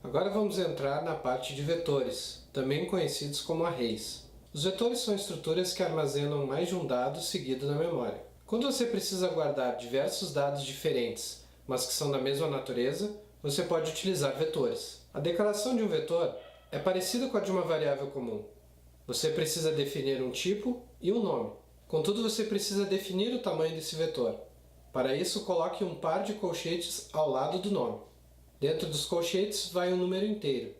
Agora vamos entrar na parte de vetores, também conhecidos como arrays. Os vetores são estruturas que armazenam mais de um dado seguido na memória. Quando você precisa guardar diversos dados diferentes, mas que são da mesma natureza, você pode utilizar vetores. A declaração de um vetor é parecida com a de uma variável comum. Você precisa definir um tipo e um nome. Contudo, você precisa definir o tamanho desse vetor. Para isso, coloque um par de colchetes ao lado do nome. Dentro dos colchetes vai um número inteiro,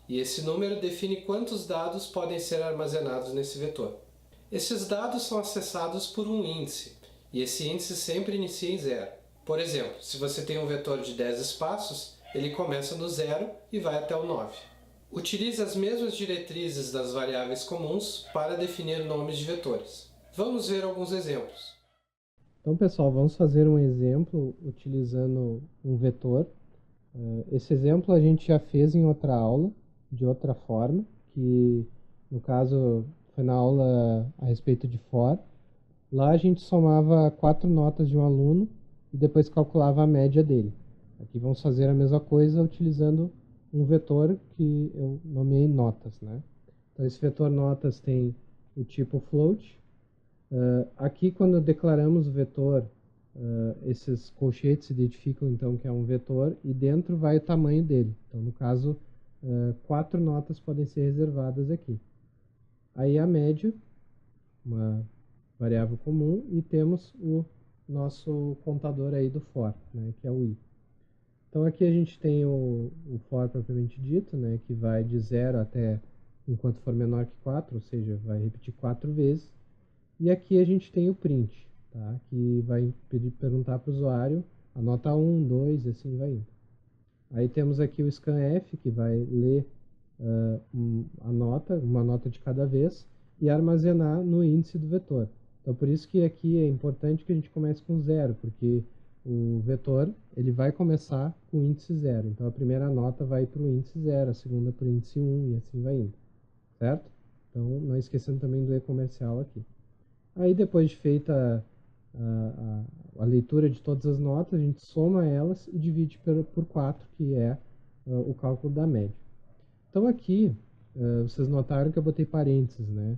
e esse número define quantos dados podem ser armazenados nesse vetor. Esses dados são acessados por um índice, e esse índice sempre inicia em zero. Por exemplo, se você tem um vetor de 10 espaços, ele começa no 0 e vai até o 9. Utilize as mesmas diretrizes das variáveis comuns para definir nomes de vetores. Vamos ver alguns exemplos. Então, pessoal, vamos fazer um exemplo utilizando um vetor. Esse exemplo a gente já fez em outra aula, de outra forma, que no caso foi na aula a respeito de for. Lá a gente somava 4 notas de um aluno e depois calculava a média dele. Aqui vamos fazer a mesma coisa utilizando um vetor que eu nomeei notas, né? Então esse vetor notas tem o tipo float. Aqui quando declaramos o vetor, esses colchetes identificam então que é um vetor e dentro vai o tamanho dele. Então no caso, 4 notas podem ser reservadas aqui. Aí a média, uma variável comum, e temos o nosso contador aí do for, né, que é o i. Então aqui a gente tem o for propriamente dito, né, que vai de 0 até enquanto for menor que 4, ou seja, vai repetir 4 vezes. E aqui a gente tem o print, tá, que vai perguntar para o usuário a nota 1, 2 e assim vai indo. Aí temos aqui o scanf, que vai ler a nota, uma nota de cada vez, e armazenar no índice do vetor. Então, por isso que aqui é importante que a gente comece com 0, porque o vetor ele vai começar com o índice 0. Então, a primeira nota vai para o índice 0, a segunda para o índice 1 e assim vai indo, certo? Então, não esquecendo também do e-comercial aqui. Aí, depois de feita a leitura de todas as notas, a gente soma elas e divide por 4, que é o cálculo da média. Então aqui, vocês notaram que eu botei parênteses, né?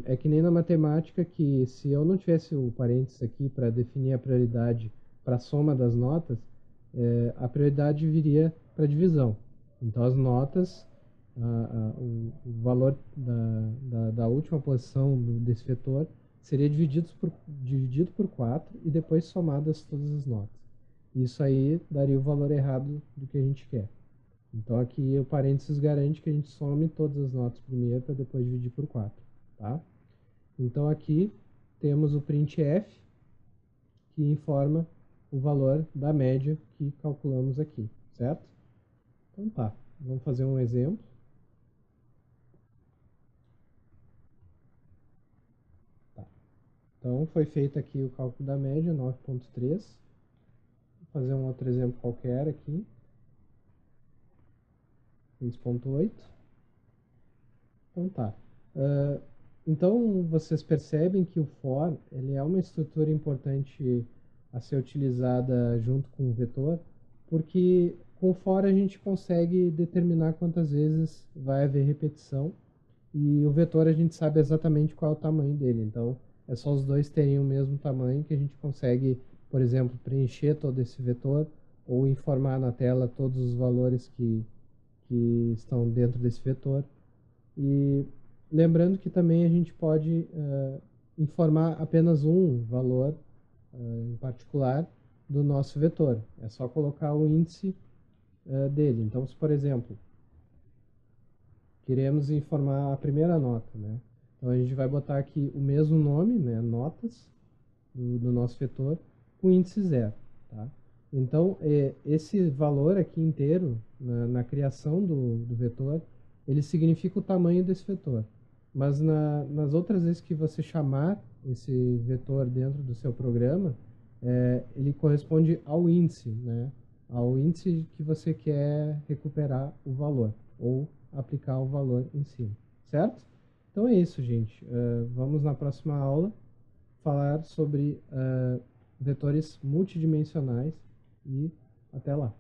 É que nem na matemática que se eu não tivesse o parênteses aqui para definir a prioridade para a soma das notas, a prioridade viria para a divisão. Então as notas, o valor da última posição desse vetor seria dividido por 4 e depois somadas todas as notas. Isso aí daria o valor errado do que a gente quer. Então aqui o parênteses garante que a gente some todas as notas primeiro para depois dividir por 4, tá? Então aqui temos o printf, que informa o valor da média que calculamos aqui, certo? Então tá, vamos fazer um exemplo. Tá. Então foi feito aqui o cálculo da média, 9.3. Vou fazer um outro exemplo qualquer aqui. 6.8. Então tá. Então vocês percebem que o for ele é uma estrutura importante a ser utilizada junto com o vetor, porque com o for a gente consegue determinar quantas vezes vai haver repetição e o vetor a gente sabe exatamente qual é o tamanho dele. Então é só os dois terem o mesmo tamanho que a gente consegue, por exemplo, preencher todo esse vetor ou informar na tela todos os valores que estão dentro desse vetor. E lembrando que também a gente pode informar apenas um valor em particular do nosso vetor. É só colocar o índice dele. Então, se por exemplo, queremos informar a primeira nota, né? Então a gente vai botar aqui o mesmo nome, né, notas, do nosso vetor, com índice 0. Tá? Então, esse valor aqui inteiro, na criação do vetor, ele significa o tamanho desse vetor. Mas nas outras vezes que você chamar esse vetor dentro do seu programa, ele corresponde ao índice que você quer recuperar o valor, ou aplicar o valor em cima, certo? Então é isso, gente. Vamos na próxima aula falar sobre vetores multidimensionais e até lá.